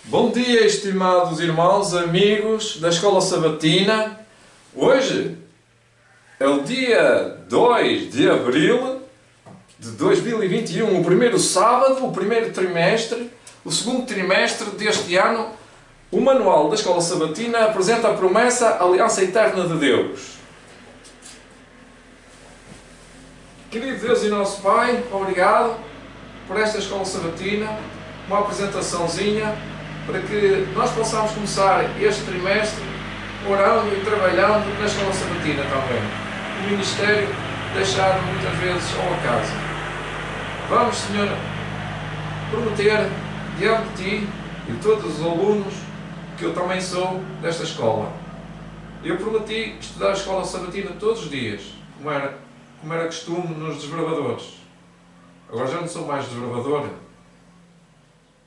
Bom dia, estimados irmãos, amigos da Escola Sabatina. Hoje é o dia 2 de abril de 2021, o primeiro sábado, o primeiro trimestre, o segundo trimestre deste ano. O manual da Escola Sabatina apresenta a promessa Aliança Eterna de Deus. Querido Deus e nosso Pai, obrigado por esta Escola Sabatina, uma apresentaçãozinha para que nós possamos começar este trimestre orando e trabalhando na Escola Sabatina também. O ministério deixado muitas vezes ao acaso. Vamos, Senhor, prometer diante de Ti e de todos os alunos que eu também sou desta escola. Eu prometi estudar a Escola Sabatina todos os dias, como era costume nos desbravadores. Agora já não sou mais desbravador.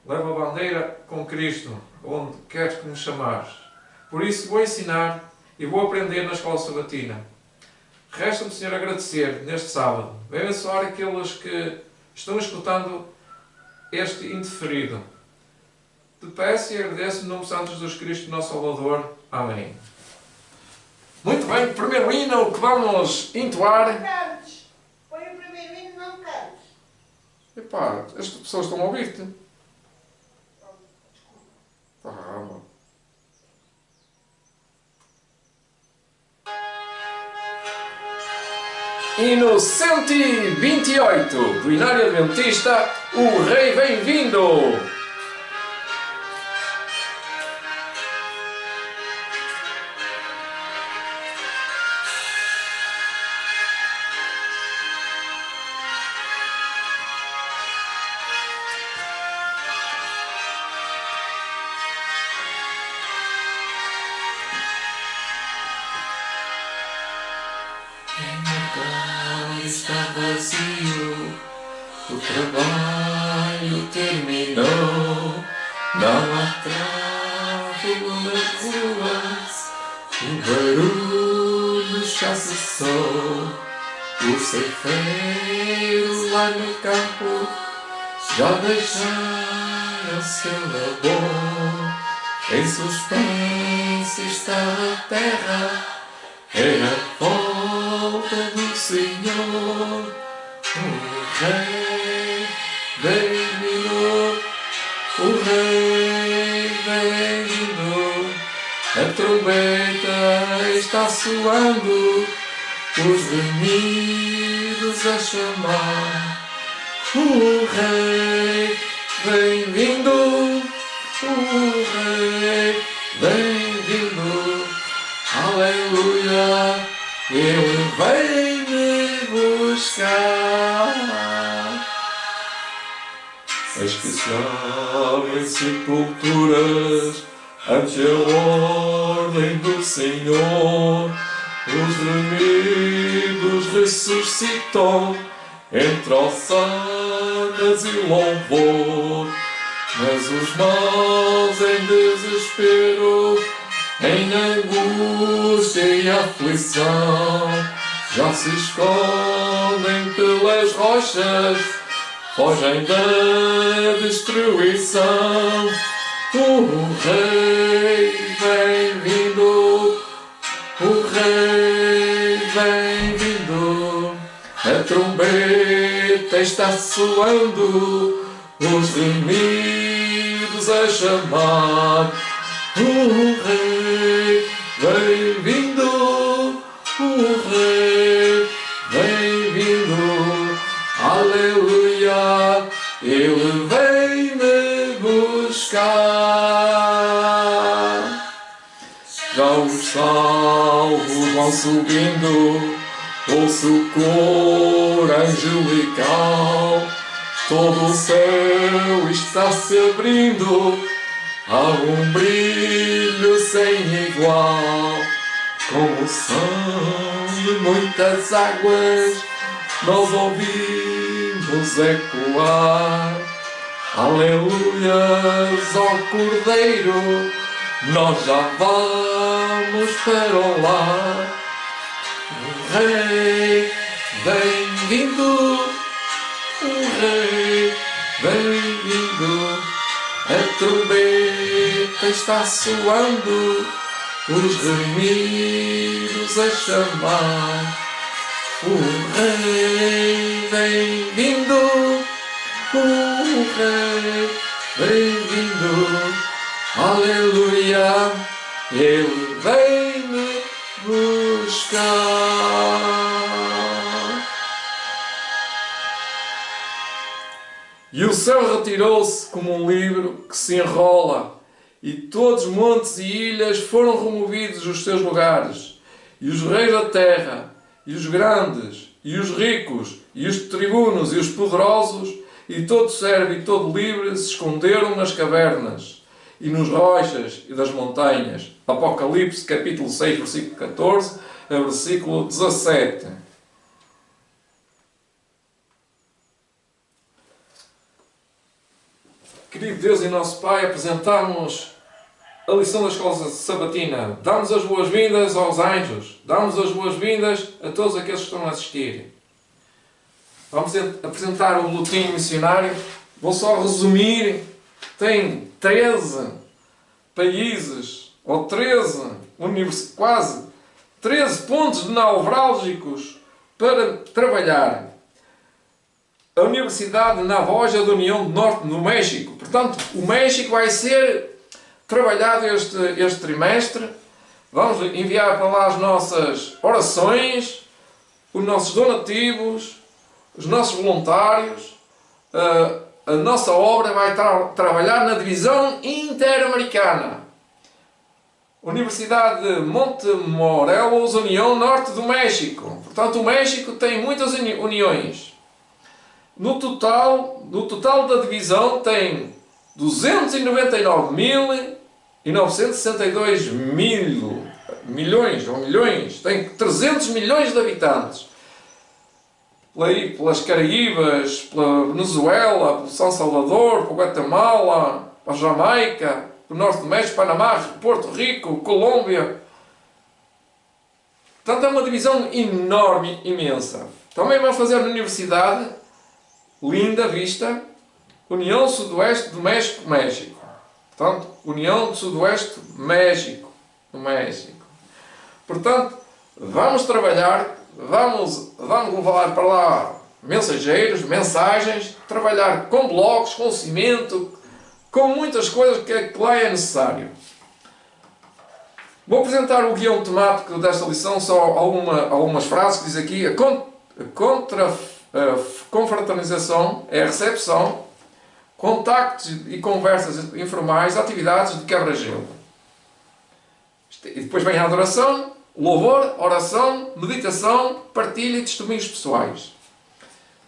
Levo a bandeira com Cristo, onde queres que me chamares. Por isso vou ensinar e vou aprender na Escola Sabatina. Resta-me, Senhor, agradecer neste sábado. Vem abençoar aqueles que estão escutando este indeferido. Te peço e agradeço no nome santo de Jesus Cristo, nosso Salvador. Amém. Muito bem, o primeiro hino que vamos entoar. Não cantes. Põe o primeiro hino, não cantes. Epá, as pessoas estão a ouvir-te. Mano. Hino 128 do Inário Adventista, o Rei Bem-vindo. Está vazio, o trabalho terminou, não há tráfego nas ruas, o barulho já cessou, os ceifeiros lá no campo já deixaram seu labor, em suspense está a terra, é a volta do Senhor, o Rei bem-vindo, o Rei bem-vindo, a trombeta está soando, os remidos a chamar, o Rei bem-vindo, o Rei bem-vindo, aleluia. Ele vem me buscar. Eis que se abrem sepulturas ante a ordem do Senhor. Os remidos ressuscitam entre ossanas e louvor. Mas os maus em desespero, em angústia e aflição, já se escondem pelas rochas, fogem da destruição. O Rei bem-vindo, o Rei bem-vindo, a trombeta está soando, os remidos a chamar. O Rei bem-vindo, o Rei bem-vindo, aleluia, Ele vem me buscar. Já os salvos vão subindo, ouço o coro angelical, todo o céu está se abrindo, há um brilho sem igual, como o som de muitas águas, nós ouvimos ecoar. Aleluias ao Cordeiro, nós já vamos para o lar. O Rei bem-vindo, o Rei bem-vindo, a trombeta trombeta está soando, os remidos a chamar. O Rei vem vindo, o Rei vem vindo, aleluia, Ele vem me buscar. E o céu retirou-se como um livro que se enrola, e todos os montes e ilhas foram removidos dos seus lugares, e os reis da terra, e os grandes, e os ricos, e os tribunos, e os poderosos, e todo servo e todo livre se esconderam nas cavernas, e nos rochas e das montanhas. Apocalipse, capítulo 6, versículo 14, a versículo 17. Querido Deus e nosso Pai, apresentamos a lição da escola sabatina. Damos as boas-vindas aos anjos. Damos as boas-vindas a todos aqueles que estão a assistir. Vamos apresentar o boletim missionário. Vou só resumir. Tem 13 países, ou 13, quase 13 pontos nevrálgicos para trabalhar. A Universidade Navojoa da União do Norte, no México. Portanto, o México vai ser trabalhado este trimestre. Vamos enviar para lá as nossas orações, os nossos donativos, os nossos voluntários. A nossa obra vai trabalhar na divisão interamericana. Universidade de Montemorelos, União Norte do México. Portanto, o México tem muitas uniões. No total da divisão tem 299.962 milhões, tem 300 milhões de habitantes. Pelas Caraíbas, pela Venezuela, pelo São Salvador, pelo Guatemala, pela Jamaica, pelo Norte do México, Panamá, Porto Rico, Colômbia. Portanto, é uma divisão enorme, imensa. Também vamos fazer na Universidade Linda Vista, União Sudoeste do México, México. Portanto, União do Sudoeste, México, do México. Portanto, vamos trabalhar, vamos levar para lá mensageiros, mensagens, trabalhar com blocos, com cimento, com muitas coisas que lá é necessário. Vou apresentar o guião temático desta lição, só algumas frases que diz aqui. A confraternização é a recepção, contactos e conversas informais, atividades de quebra-gelo. E depois vem a adoração, louvor, oração, meditação, partilha e testemunhos pessoais.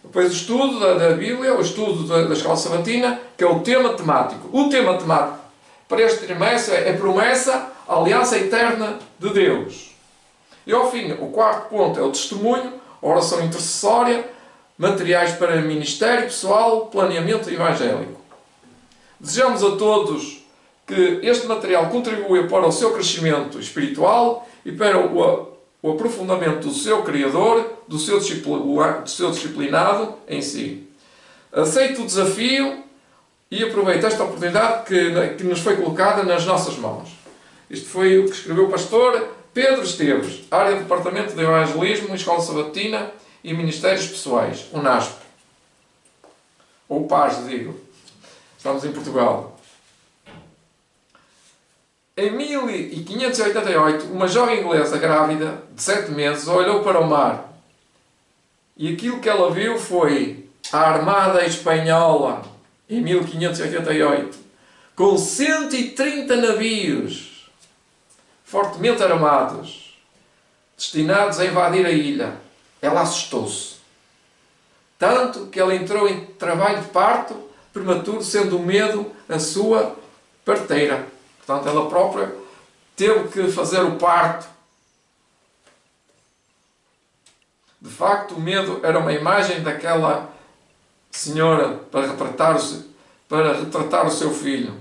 Depois o estudo da Bíblia, o estudo da escola sabatina, que é o tema temático. O tema temático para este trimestre é a promessa, a aliança eterna de Deus. E ao fim, o quarto ponto é o testemunho, a oração intercessória, materiais para ministério pessoal, planeamento evangélico. Desejamos a todos que este material contribua para o seu crescimento espiritual e para o aprofundamento do seu Criador, do seu disciplinado em si. Aceite o desafio e aproveite esta oportunidade que nos foi colocada nas nossas mãos. Isto foi o que escreveu o pastor Pedro Esteves, área do Departamento de Evangelismo, Escola Sabatina e Ministérios Pessoais, UNASP. Ou PAS, digo. Estamos em Portugal. Em 1588, uma jovem inglesa grávida de 7 meses olhou para o mar e aquilo que ela viu foi a Armada Espanhola, em 1588, com 130 navios fortemente armados, destinados a invadir a ilha. Ela assustou-se, tanto que ela entrou em trabalho de parto prematuro, sendo o medo a sua parteira. Portanto, ela própria teve que fazer o parto. De facto, o medo era uma imagem daquela senhora para retratar o seu filho.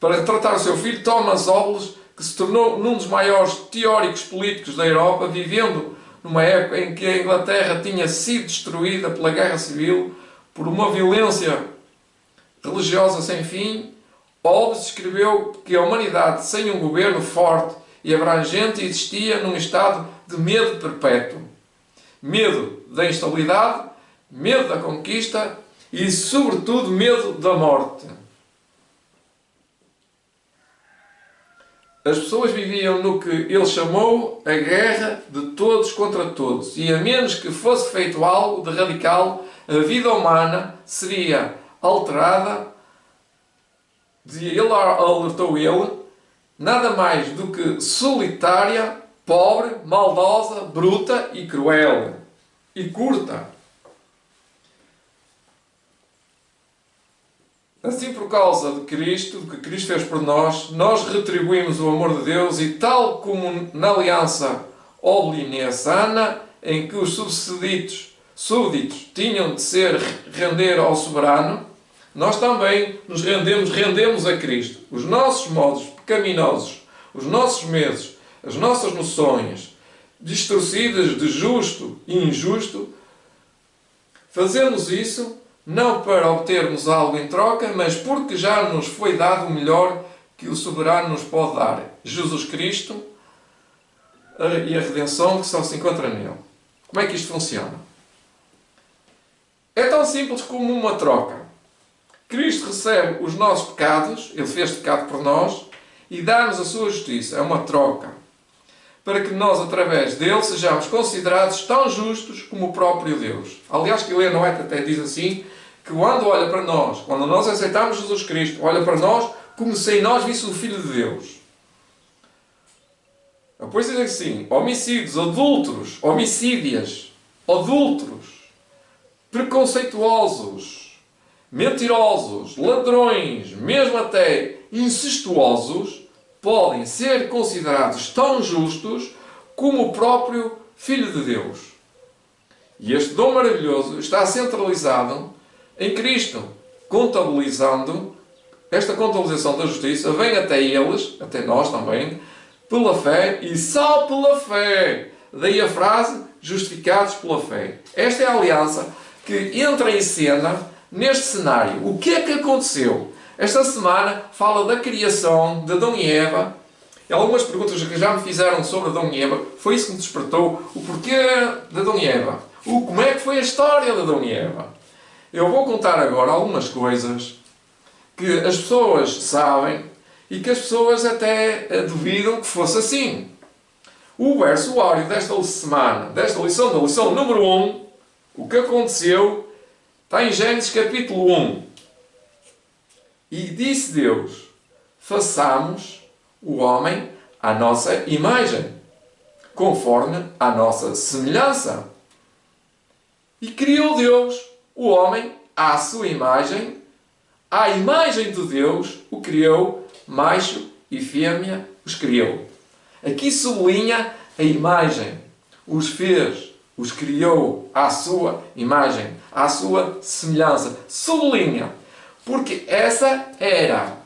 Para retratar o seu filho, Thomas Hobbes, que se tornou um dos maiores teóricos políticos da Europa, vivendo numa época em que a Inglaterra tinha sido destruída pela Guerra Civil, por uma violência religiosa sem fim, Hobbes escreveu que a humanidade sem um governo forte e abrangente existia num estado de medo perpétuo. Medo da instabilidade, medo da conquista e, sobretudo, medo da morte. As pessoas viviam no que ele chamou a guerra de todos contra todos, e a menos que fosse feito algo de radical, a vida humana seria alterada, alertou ele, nada mais do que solitária, pobre, maldosa, bruta e cruel e curta. Assim, por causa de Cristo, do que Cristo fez por nós, nós retribuímos o amor de Deus e, tal como na aliança oblineana, em que os súditos tinham de render ao soberano, nós também nos rendemos a Cristo. Os nossos modos pecaminosos, os nossos medos, as nossas noções distorcidas de justo e injusto, fazemos isso não para obtermos algo em troca, mas porque já nos foi dado o melhor que o soberano nos pode dar, Jesus Cristo e a redenção que só se encontra nele. Como é que isto funciona? É tão simples como uma troca. Cristo recebe os nossos pecados, ele fez pecado por nós, e dá-nos a sua justiça. É uma troca. Para que nós, através dele, sejamos considerados tão justos como o próprio Deus. Aliás, que Ellen White até diz assim, que quando olha para nós, quando nós aceitamos Jesus Cristo, olha para nós como se em nós visse o Filho de Deus. Depois diz assim, homicídios, homicídias, adúlteros, preconceituosos, mentirosos, ladrões, mesmo até incestuosos, podem ser considerados tão justos como o próprio Filho de Deus. E este dom maravilhoso está centralizado em Cristo, contabilizando, esta contabilização da justiça vem até eles, até nós também, pela fé e só pela fé. Daí a frase, justificados pela fé. Esta é a aliança que entra em cena neste cenário. O que é que aconteceu? Esta semana fala da criação de Adão e Eva. E algumas perguntas que já me fizeram sobre Adão e Eva, foi isso que me despertou o porquê de Adão e Eva. Como é que foi a história de Adão e Eva. Eu vou contar agora algumas coisas que as pessoas sabem e que as pessoas até duvidam que fosse assim. O verso áureo desta semana, desta lição, da lição número 1, o que aconteceu, está em Gênesis capítulo 1. E disse Deus, façamos o homem à nossa imagem, conforme a nossa semelhança. E criou Deus o homem à sua imagem, à imagem de Deus o criou, macho e fêmea os criou. Aqui sublinha a imagem. Os fez, os criou à sua imagem, à sua semelhança. Sublinha. Porque essa era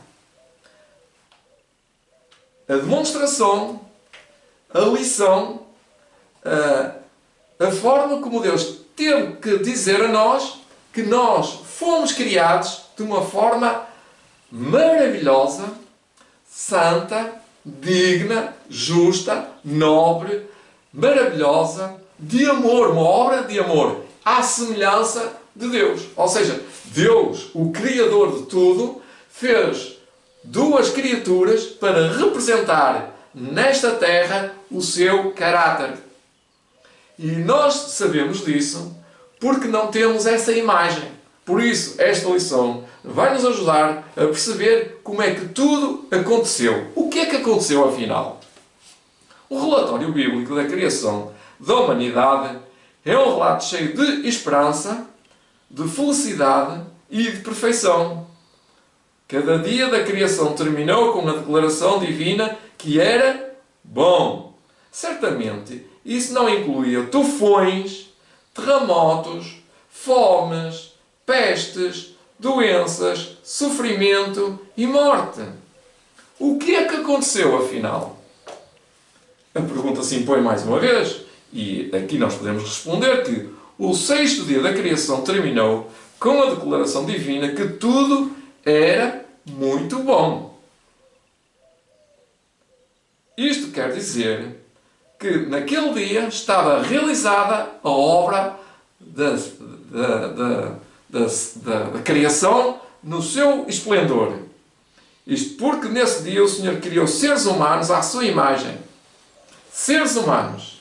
a demonstração, a lição, a forma como Deus teve que dizer a nós que nós fomos criados de uma forma maravilhosa, santa, digna, justa, nobre, maravilhosa, de amor, uma obra de amor, à semelhança de Deus. Ou seja, Deus, o Criador de tudo, fez duas criaturas para representar nesta terra o seu caráter. E nós sabemos disso porque não temos essa imagem. Por isso, esta lição vai nos ajudar a perceber como é que tudo aconteceu. O que é que aconteceu afinal? O relatório bíblico da criação da humanidade é um relato cheio de esperança, de felicidade e de perfeição. Cada dia da criação terminou com uma declaração divina que era bom. Certamente, isso não incluía tufões, terremotos, fomes, pestes, doenças, sofrimento e morte. O que é que aconteceu afinal? A pergunta se impõe mais uma vez, e aqui nós podemos responder que o sexto dia da criação terminou com a declaração divina que tudo era muito bom. Isto quer dizer que naquele dia estava realizada a obra da criação no seu esplendor. Isto porque nesse dia o Senhor criou seres humanos à sua imagem. Seres humanos.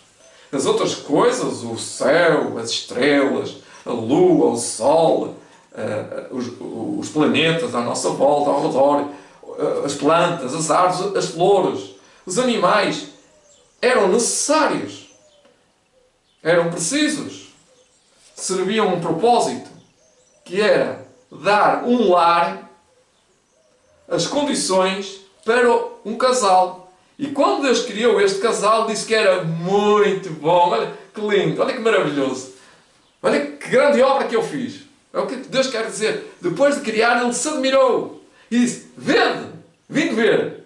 As outras coisas, o céu, as estrelas, a lua, o sol, os planetas à nossa volta, ao redor, as plantas, as árvores, as flores, os animais, eram necessários, eram precisos, serviam a um propósito, que era dar um lar, as condições para um casal. E quando Deus criou este casal, disse que era muito bom. Olha que lindo, olha que maravilhoso. Olha que grande obra que eu fiz. É o que Deus quer dizer. Depois de criar, Ele se admirou. E disse, vede, vim ver.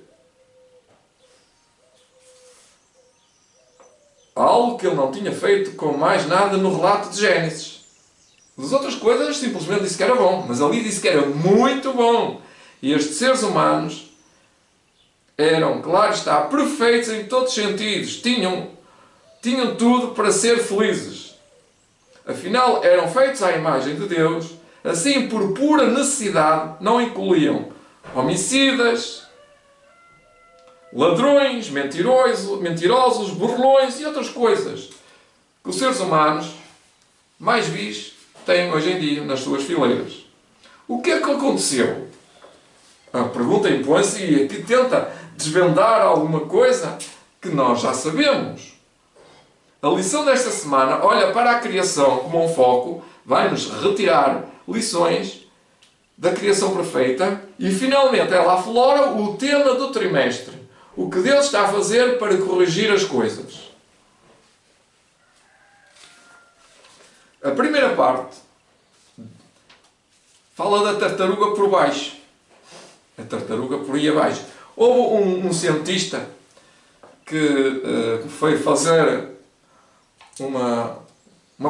Algo que Ele não tinha feito com mais nada no relato de Gênesis. As outras coisas simplesmente disse que era bom. Mas ali disse que era muito bom. E estes seres humanos eram, claro está, perfeitos em todos os sentidos. Tinham tudo para ser felizes. Afinal, eram feitos à imagem de Deus. Assim, por pura necessidade, não incluíam homicidas, ladrões, mentirosos, burlões e outras coisas que os seres humanos mais vis têm hoje em dia nas suas fileiras. O que é que aconteceu? A pergunta impõe-se e aqui tenta desvendar alguma coisa que nós já sabemos. A lição desta semana olha para a criação como um foco, vai-nos retirar lições da criação perfeita e finalmente ela aflora o tema do trimestre. O que Deus está a fazer para corrigir as coisas. A primeira parte fala da tartaruga por baixo. A tartaruga por aí abaixo. Houve um cientista que foi fazer uma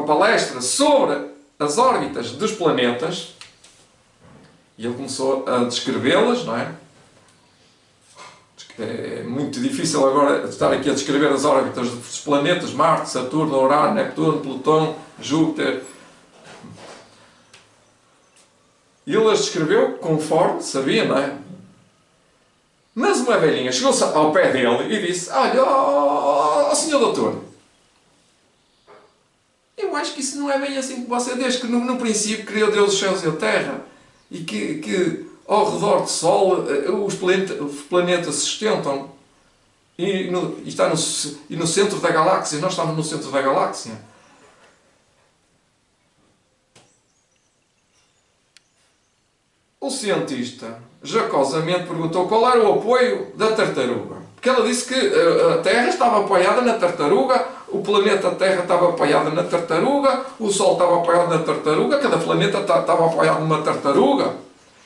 palestra sobre as órbitas dos planetas e ele começou a descrevê-las, não é? É muito difícil agora estar aqui a descrever as órbitas dos planetas, Marte, Saturno, Urano, Neptuno, Plutão, Júpiter. E ele as descreveu conforme sabia, não é? Mas uma velhinha chegou-se ao pé dele e disse, olha, senhor doutor, eu acho que isso não é bem assim que você diz, que no princípio criou Deus os céus e a terra e que ao redor do Sol os planetas se sustentam e no centro da galáxia, nós estamos no centro da galáxia. O cientista jocosamente perguntou qual era o apoio da tartaruga. Porque ela disse que a Terra estava apoiada na tartaruga, o planeta Terra estava apoiado na tartaruga, o Sol estava apoiado na tartaruga, cada planeta estava apoiado numa tartaruga.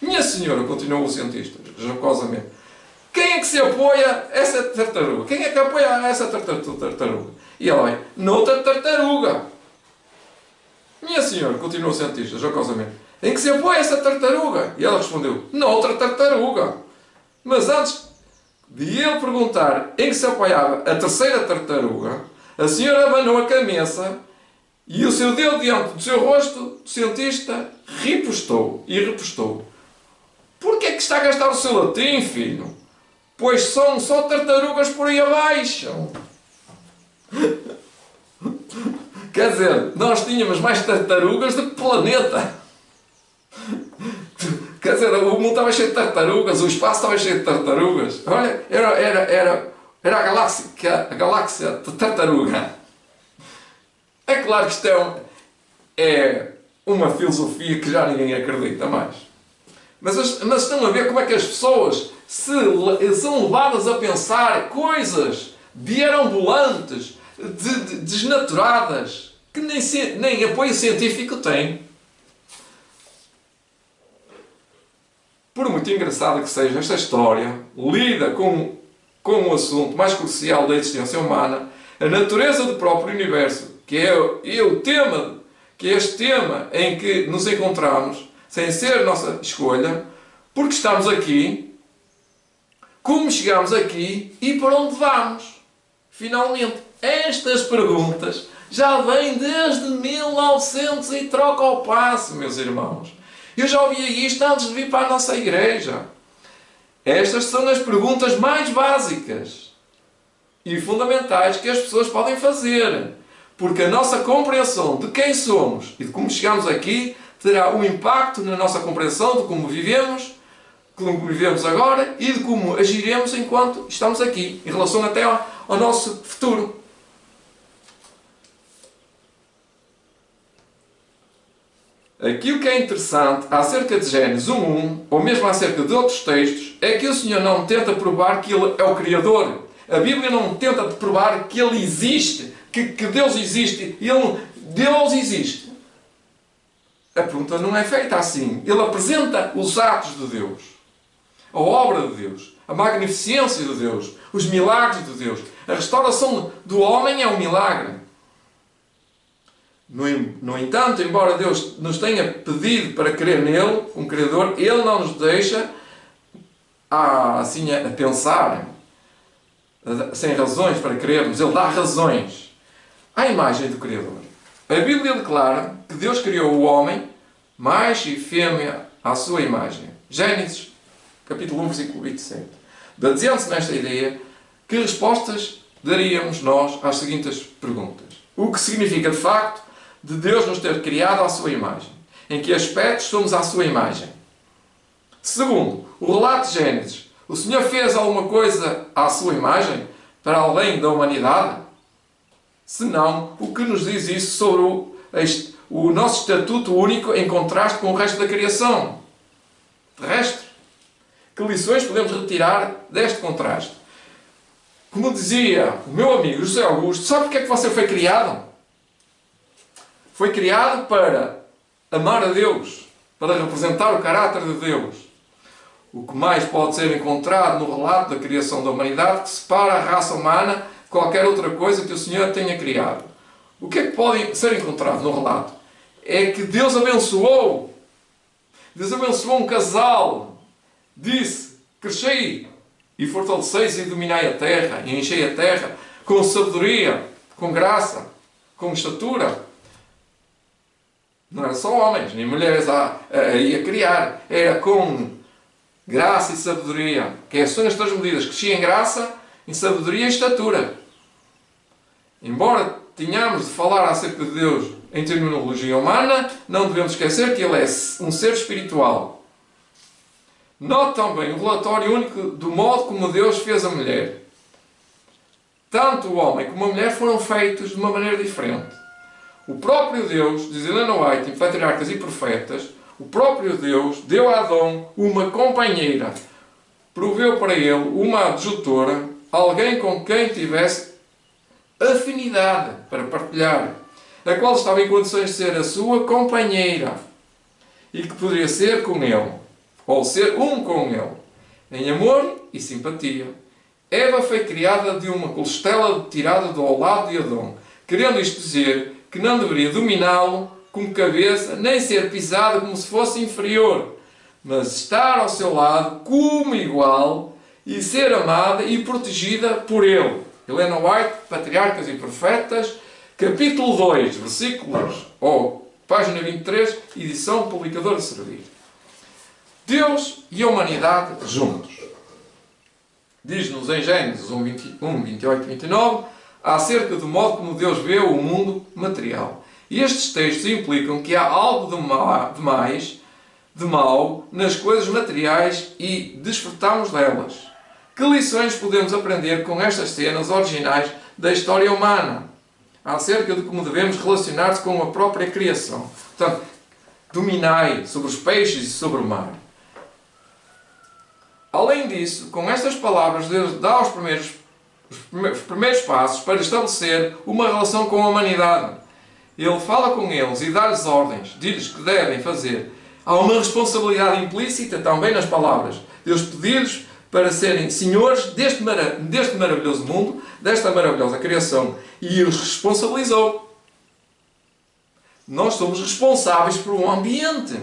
Minha senhora, continuou o cientista, jocosamente, quem é que se apoia a essa tartaruga? Quem é que apoia essa tartaruga? E ela vai, noutra tartaruga. Minha senhora, continuou o cientista, jocosamente, em que se apoia essa tartaruga? E ela respondeu, noutra tartaruga. Mas antes de ele perguntar em que se apoiava a terceira tartaruga, a senhora abanou a cabeça e o seu dedo diante do seu rosto, o cientista, ripostou e repostou. Por que é que está a gastar o seu latim, filho? Pois são só tartarugas por aí abaixo. Quer dizer, nós tínhamos mais tartarugas do que planeta. Quer dizer, o mundo estava cheio de tartarugas, o espaço estava cheio de tartarugas. Olha, era a galáxia de tartaruga. É claro que isto é uma filosofia que já ninguém acredita mais. Mas estão a ver como é que as pessoas são levadas a pensar coisas deambulantes, desnaturadas, que nem apoio científico têm. Por muito engraçada que seja esta história, lida com o assunto mais crucial da existência humana, a natureza do próprio universo, que é o tema, que é este tema em que nos encontramos, sem ser nossa escolha, Porque estamos aqui, como chegamos aqui e para onde vamos. Finalmente, estas perguntas já vêm desde 1900 e troca ao passo, meus irmãos. Eu já ouvia isto antes de vir para a nossa igreja. Estas são as perguntas mais básicas e fundamentais que as pessoas podem fazer. Porque a nossa compreensão de quem somos e de como chegamos aqui terá um impacto na nossa compreensão de como vivemos agora e de como agiremos enquanto estamos aqui, em relação até ao nosso futuro. Aquilo que é interessante acerca de Gênesis 1:1, ou mesmo acerca de outros textos, é que o Senhor não tenta provar que Ele é o Criador. A Bíblia não tenta provar que Ele existe, que Deus existe. Deus existe. A pergunta não é feita assim. Ele apresenta os atos de Deus, a obra de Deus, a magnificência de Deus, os milagres de Deus. A restauração do homem é um milagre. No entanto, embora Deus nos tenha pedido para crer nele, como Criador, Ele não nos deixa assim a pensar, sem razões para crermos. Ele dá razões à imagem do Criador. A Bíblia declara que Deus criou o homem, macho e fêmea, à sua imagem. Gênesis, capítulo 1, versículo 27. Baseando-se nesta ideia, que respostas daríamos nós às seguintes perguntas? O que significa, de facto, de Deus nos ter criado à sua imagem? Em que aspectos somos à sua imagem? Segundo, o relato de Gênesis. O Senhor fez alguma coisa à sua imagem para além da humanidade? Se não, o que nos diz isso sobre o nosso estatuto único em contraste com o resto da criação terrestre? Que lições podemos retirar deste contraste? Como dizia o meu amigo José Augusto, sabe porque é que você foi criado? Foi criado para amar a Deus, para representar o caráter de Deus. O que mais pode ser encontrado no relato da criação da humanidade que separa a raça humana de qualquer outra coisa que o Senhor tenha criado? O que é que pode ser encontrado no relato? É que Deus abençoou um casal. Disse: crescei e fortaleceis e dominai a terra, e enchei a terra com sabedoria, com graça, com estatura. Não era só homens nem mulheres a criar, era com graça e sabedoria, que são as três medidas: crescia em graça, em sabedoria e estatura. Embora tenhamos de falar acerca de Deus em terminologia humana, não devemos esquecer que Ele é um ser espiritual. Note também o relatório único do modo como Deus fez a mulher. Tanto o homem como a mulher foram feitos de uma maneira diferente. O próprio Deus, diz Ellen White, em Patriarcas e Profetas, o próprio Deus deu a Adão uma companheira. Proveu para ele uma adjutora, alguém com quem tivesse afinidade para partilhar, a qual estava em condições de ser a sua companheira e que poderia ser com ele, ou ser um com ele, em amor e simpatia. Eva foi criada de uma costela tirada do lado de Adão, querendo isto dizer que não deveria dominá-lo como cabeça, nem ser pisada como se fosse inferior, mas estar ao seu lado como igual e ser amada e protegida por ele. Ellen White, Patriarcas e Profetas, capítulo 2, versículos, ou página 23, edição Publicador de Servir. Deus e a humanidade juntos. Diz-nos em Gênesis 1, 28 e 29, acerca do modo como Deus vê o mundo material. E estes textos implicam que há algo de mau nas coisas materiais e desfrutamos delas. Que lições podemos aprender com estas cenas originais da história humana acerca de como devemos relacionar-nos com a própria criação? Portanto, dominai sobre os peixes e sobre o mar. Além disso, com estas palavras, Deus dá os primeiros passos para estabelecer uma relação com a humanidade. Ele fala com eles e dá-lhes ordens, diz-lhes que devem fazer. Há uma responsabilidade implícita também nas palavras. Deus pediu-lhes para serem senhores deste maravilhoso mundo, desta maravilhosa criação, e os responsabilizou. Nós somos responsáveis por um ambiente.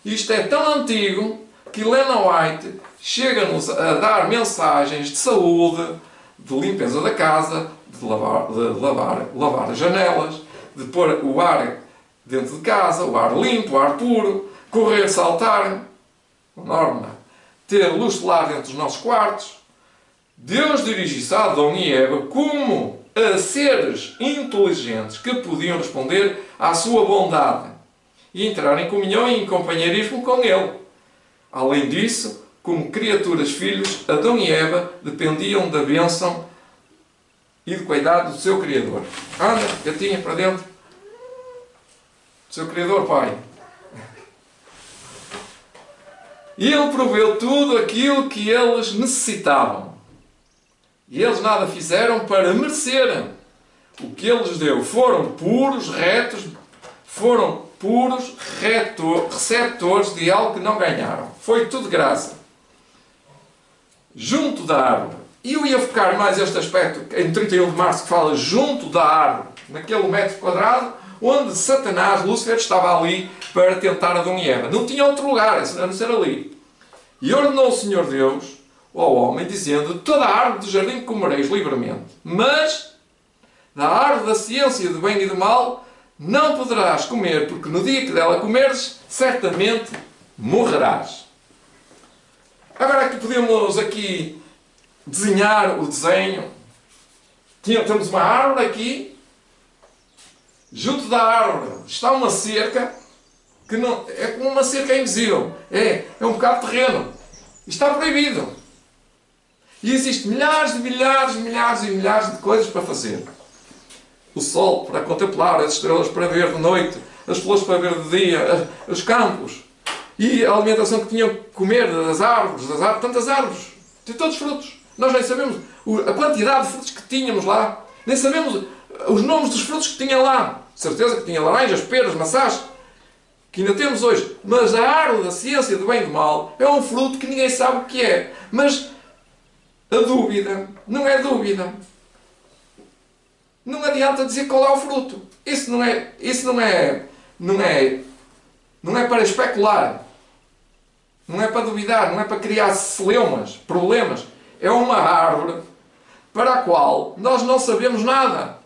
Isto é tão antigo que Helena White chega-nos a dar mensagens de saúde, de limpeza da casa, de lavar as janelas, de pôr o ar dentro de casa, o ar limpo, o ar puro, correr, saltar, norma, ter luz solar dentro dos nossos quartos. Deus dirigiu-se a Adão e Eva como a seres inteligentes que podiam responder à sua bondade e entrar em comunhão e em companheirismo com Ele. Além disso, como criaturas filhos, Adão e Eva dependiam da bênção e do cuidado do seu Criador. Anda, gatinha, para dentro. Do seu Criador, Pai. E Ele proveu tudo aquilo que eles necessitavam. E eles nada fizeram para merecerem. O que Ele lhes deu foram puros, retos, receptores de algo que não ganharam. Foi tudo graça. Junto da árvore. E eu ia focar mais este aspecto em 31 de março, que fala junto da árvore, naquele metro quadrado, onde Satanás, Lúcifer, estava ali para tentar Adão e Eva. Não tinha outro lugar, a não ser ali. E ordenou o Senhor Deus ao homem, dizendo: toda a árvore do jardim comereis livremente, mas da árvore da ciência do bem e do mal não poderás comer, porque no dia que dela comeres, certamente morrerás. Agora aqui podemos desenhar o desenho. Temos uma árvore aqui. Junto da árvore está uma cerca que não, é como uma cerca invisível. É um bocado de terreno. Está proibido. E existem milhares e milhares de coisas para fazer. O sol para contemplar, as estrelas para ver de noite, as flores para ver de dia, os campos. E a alimentação que tinham que comer das árvores, tantas árvores, de todos os frutos. Nós nem sabemos a quantidade de frutos que tínhamos lá. Nem sabemos os nomes dos frutos que tinha lá. Certeza que tinha laranjas, peras, maçãs, que ainda temos hoje. Mas a árvore da ciência do bem e do mal é um fruto que ninguém sabe o que é. Mas a dúvida não é dúvida. Não adianta dizer qual é o fruto. Isso não é para especular. Não é para duvidar, não é para criar celeumas, problemas. É uma árvore para a qual nós não sabemos nada.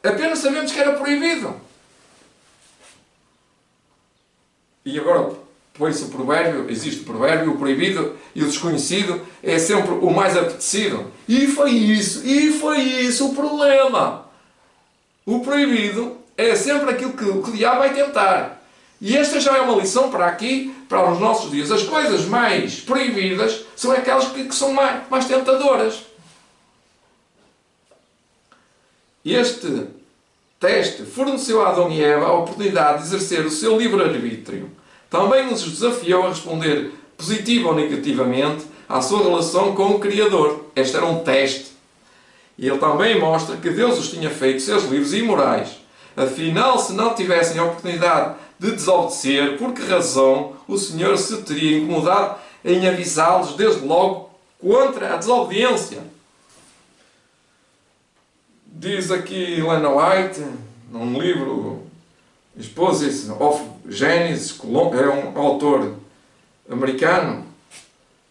Apenas sabemos que era proibido. E agora põe-se o provérbio, existe o provérbio, o proibido e o desconhecido é sempre o mais apetecido. E foi isso o problema. O proibido é sempre aquilo que o diabo vai tentar. E esta já é uma lição para aqui, para os nossos dias. As coisas mais proibidas são aquelas que são mais tentadoras. Este teste forneceu a Adão e Eva a oportunidade de exercer o seu livre-arbítrio. Também nos desafiou a responder positivo ou negativamente à sua relação com o Criador. Este era um teste. E ele também mostra que Deus os tinha feito seres livres e morais. Afinal, se não tivessem a oportunidade de desobedecer, por que razão o Senhor se teria incomodado em avisá-los desde logo contra a desobediência? Diz aqui Helena White, num livro Exposition of Genesis, é um autor americano,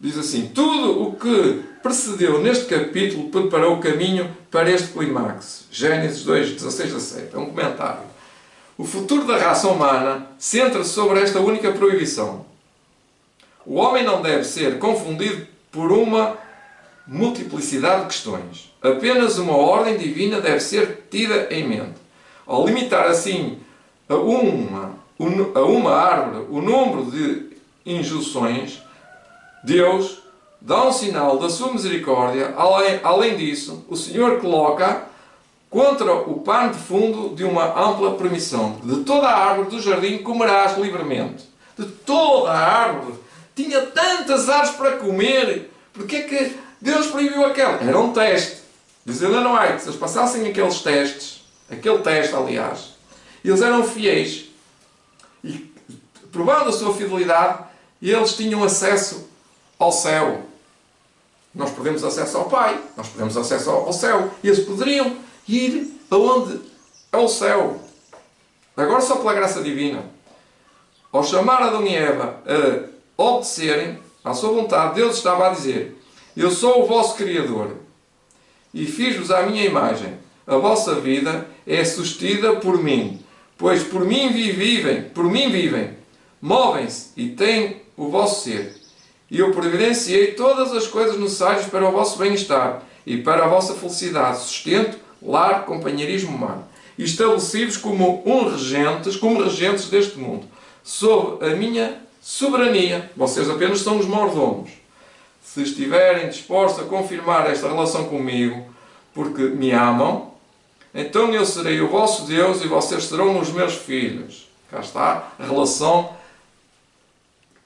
diz assim: tudo o que precedeu neste capítulo preparou o caminho para este clímax. Gênesis 2, 16 a 7. É um comentário. O futuro da raça humana centra-se sobre esta única proibição. O homem não deve ser confundido por uma multiplicidade de questões. Apenas uma ordem divina deve ser tida em mente. Ao limitar assim a uma árvore o número de injunções, Deus dá um sinal da sua misericórdia. Além disso, o Senhor coloca contra o pano de fundo de uma ampla permissão. De toda a árvore do jardim comerás livremente. De toda a árvore. Tinha tantas árvores para comer. Porquê que Deus proibiu aquela? Era um teste. Diz Helena White, se eles passassem aqueles testes, aquele teste, aliás, eles eram fiéis. E, provando a sua fidelidade, eles tinham acesso ao céu. Nós perdemos acesso ao Pai. Nós perdemos acesso ao céu. E eles poderiam ir aonde? Ao céu. Agora só pela graça divina. ao chamar Adão e Eva a obedecerem à sua vontade, Deus estava a dizer: eu sou o vosso Criador e fiz-vos à minha imagem. A vossa vida é sustida por mim, pois por mim vivem, movem-se e têm o vosso ser. E eu providenciei todas as coisas necessárias para o vosso bem-estar e para a vossa felicidade, sustento, lar, companheirismo humano. E estabeleci-vos como regentes deste mundo, sob a minha soberania. Vocês apenas são os mordomos. Se estiverem dispostos a confirmar esta relação comigo, porque me amam, então eu serei o vosso Deus e vocês serão os meus filhos. Cá está a relação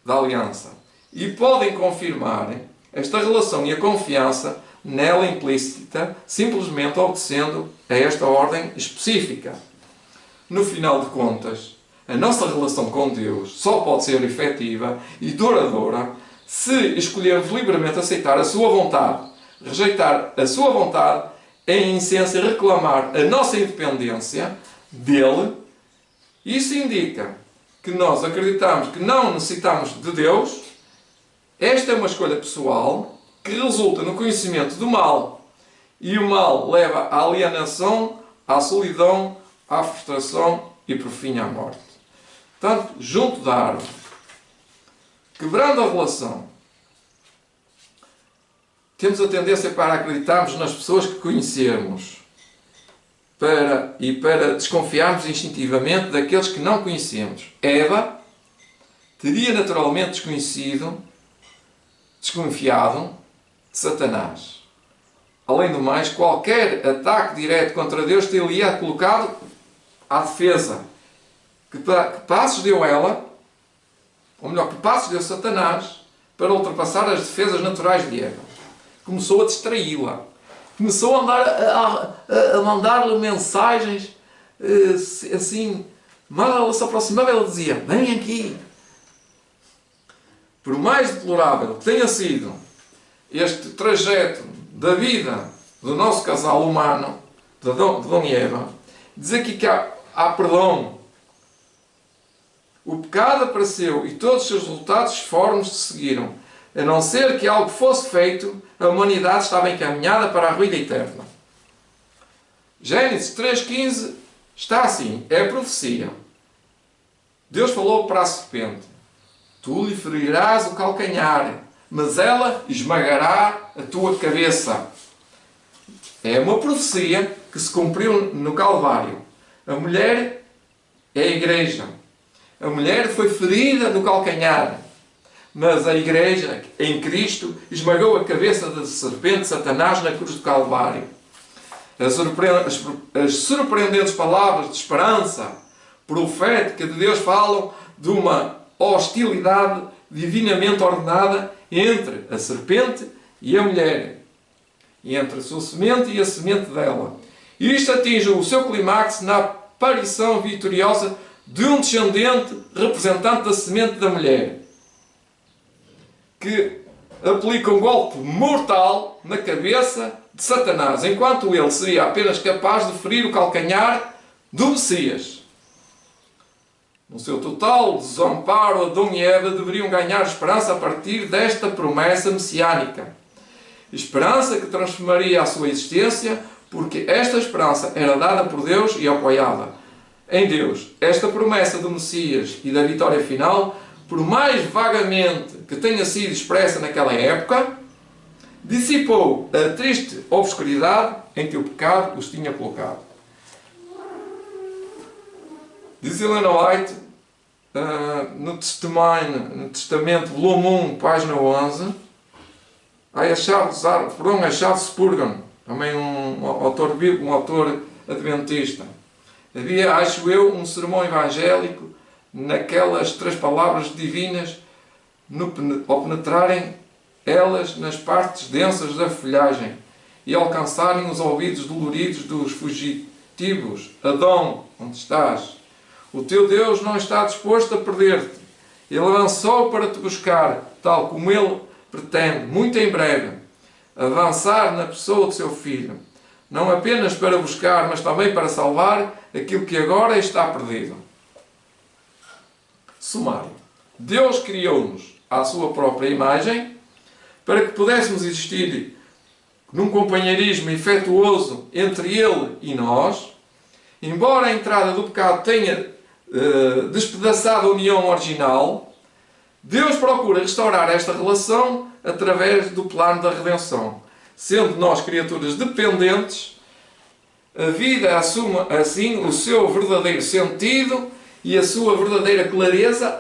da aliança. E podem confirmar esta relação e a confiança nela implícita, simplesmente obedecendo a esta ordem específica. No final de contas, a nossa relação com Deus só pode ser efetiva e duradoura se escolhermos livremente aceitar a sua vontade, rejeitar a sua vontade, em essência reclamar a nossa independência dele. Isso indica que nós acreditamos que não necessitamos de Deus. Esta é uma escolha pessoal que resulta no conhecimento do mal. E o mal leva à alienação, à solidão, à frustração e, por fim, à morte. Portanto, junto da árvore, quebrando a relação, temos a tendência para acreditarmos nas pessoas que conhecermos para desconfiarmos instintivamente daqueles que não conhecemos. Eva teria naturalmente desconfiado de Satanás. Além do mais, qualquer ataque direto contra Deus teria colocado à defesa. Que passos deu ela, ou melhor, que passos deu Satanás para ultrapassar as defesas naturais de Eva? Começou a distraí-la. Começou a mandar-lhe mensagens assim. Mal ela se aproximava, ela dizia: vem aqui. Por mais deplorável que tenha sido este trajeto da vida do nosso casal humano, de Adão e Eva, diz aqui que há perdão. O pecado apareceu e todos os seus resultados formes se seguiram. A não ser que algo fosse feito, a humanidade estava encaminhada para a ruína eterna. Gênesis 3,15 está assim, é a profecia. Deus falou para a serpente: tu lhe ferirás o calcanhar, mas ela esmagará a tua cabeça. É uma profecia que se cumpriu no Calvário. A mulher é a igreja. A mulher foi ferida no calcanhar, mas a igreja, em Cristo, esmagou a cabeça da serpente Satanás na cruz do Calvário. As surpreendentes palavras de esperança profética de Deus falam de uma hostilidade divinamente ordenada entre a serpente e a mulher, e entre a sua semente e a semente dela. E isto atinge o seu clímax na aparição vitoriosa de um descendente representante da semente da mulher, que aplica um golpe mortal na cabeça de Satanás, enquanto ele seria apenas capaz de ferir o calcanhar do Messias. No seu total desamparo, Adão e Eva deveriam ganhar esperança a partir desta promessa messiânica. Esperança que transformaria a sua existência, porque esta esperança era dada por Deus e apoiada em Deus. Esta promessa do Messias e da vitória final, por mais vagamente que tenha sido expressa naquela época, dissipou a triste obscuridade em que o pecado os tinha colocado. Diz Helena White, no Testamento, volume 1, página 11, a Charles Spurgeon, também um autor adventista. Havia, acho eu, um sermão evangélico naquelas 3 palavras divinas, ao penetrarem elas nas partes densas da folhagem e alcançarem os ouvidos doloridos dos fugitivos. Adão, onde estás? O teu Deus não está disposto a perder-te. Ele avançou para te buscar, tal como Ele pretende, muito em breve, avançar na pessoa do seu Filho. Não apenas para buscar, mas também para salvar aquilo que agora está perdido. sumário. Deus criou-nos à sua própria imagem para que pudéssemos existir num companheirismo efetuoso entre Ele e nós. Embora a entrada do pecado tenha despedaçado a união original, Deus procura restaurar esta relação através do plano da redenção. Sendo nós criaturas dependentes, a vida assume assim o seu verdadeiro sentido e a sua verdadeira clareza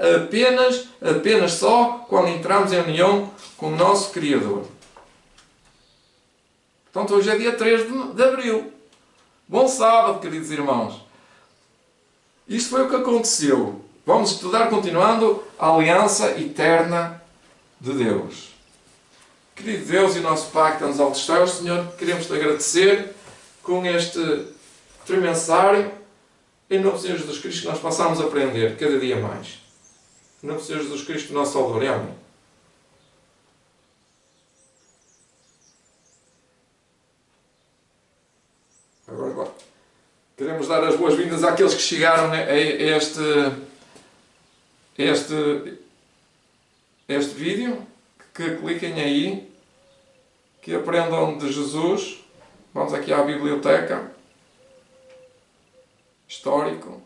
apenas só quando entramos em união com o nosso Criador. Portanto, hoje é dia 3 de abril. Bom sábado, queridos irmãos. Isto foi o que aconteceu. Vamos estudar, continuando, a aliança eterna de Deus. Querido Deus e nosso Pai que está nos altos céus, Senhor, queremos te agradecer com este tremensário, em nome do Senhor Jesus Cristo, que nós possamos aprender cada dia mais. Em nome do Senhor Jesus Cristo, nosso Salvador. Amém. Agora, queremos dar as boas-vindas àqueles que chegaram a este vídeo, que cliquem aí, que aprendam de Jesus. Vamos aqui à biblioteca histórico.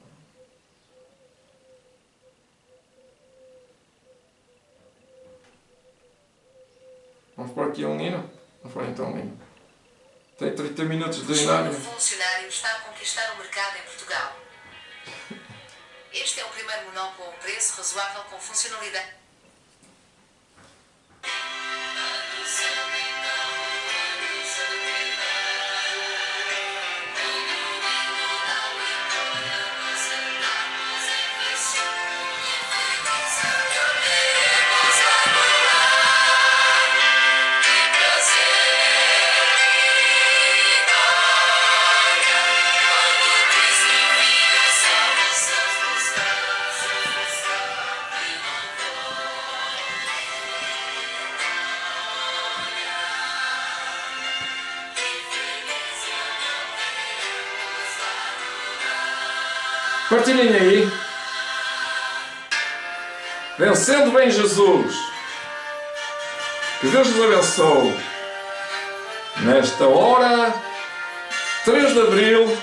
Vamos pôr aqui um hino. Vamos pôr então um hino. Tem 30 minutos de hino. O funcionário está a conquistar o mercado em Portugal. Este é o primeiro Monó com um preço razoável com funcionalidade. Partilhem aí. Vencendo bem Jesus. Que Deus nos abençoe. Nesta hora, 3 de abril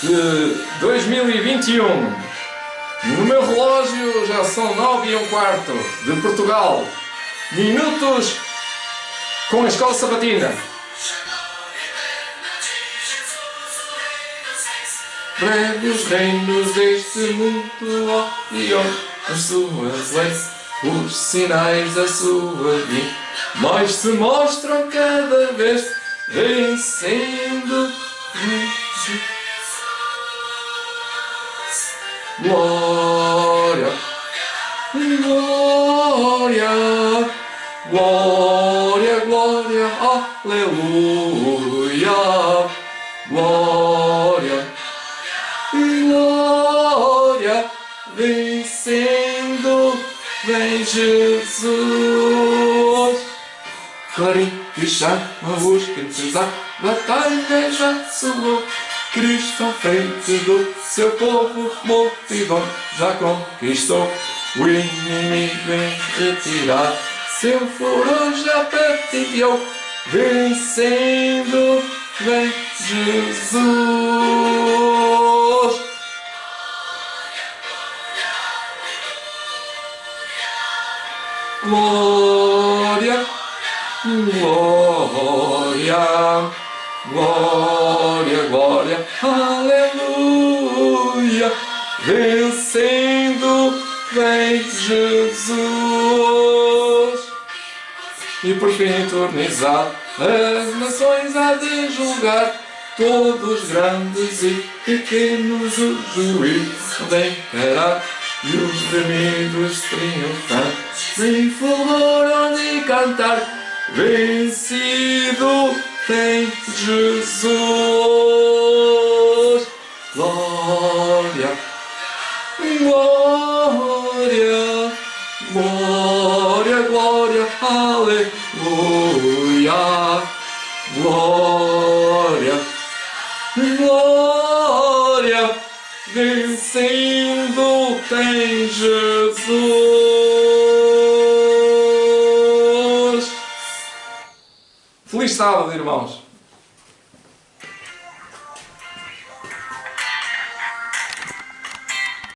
de 2021. No meu relógio já são 9:15 de Portugal. Minutos com a escola sabatina. Breve os reinos deste mundo, ó, e as suas leis, os sinais da sua vinda, mais se mostram cada vez, vencendo Jesus. Glória, glória, glória, glória, aleluia, glória. Glória, vencendo, vem Jesus. Clarim que chama os que a batalha já soou. Cristo à frente do seu povo, multidão já conquistou. O inimigo vem retirar, seu furor já partilhou. Vencendo, vem Jesus. Glória, glória, glória, glória, aleluia. Vencendo, vem Jesus. E por fim eternizado, as nações há de julgar, todos grandes e pequenos o juízo de encarar. E os remidos triunfantes em fulgor hão de cantar, vencido tem Jesus. Glória, glória, glória, glória, aleluia, glória, glória, vencendo tem em Jesus. Feliz sábado, irmãos.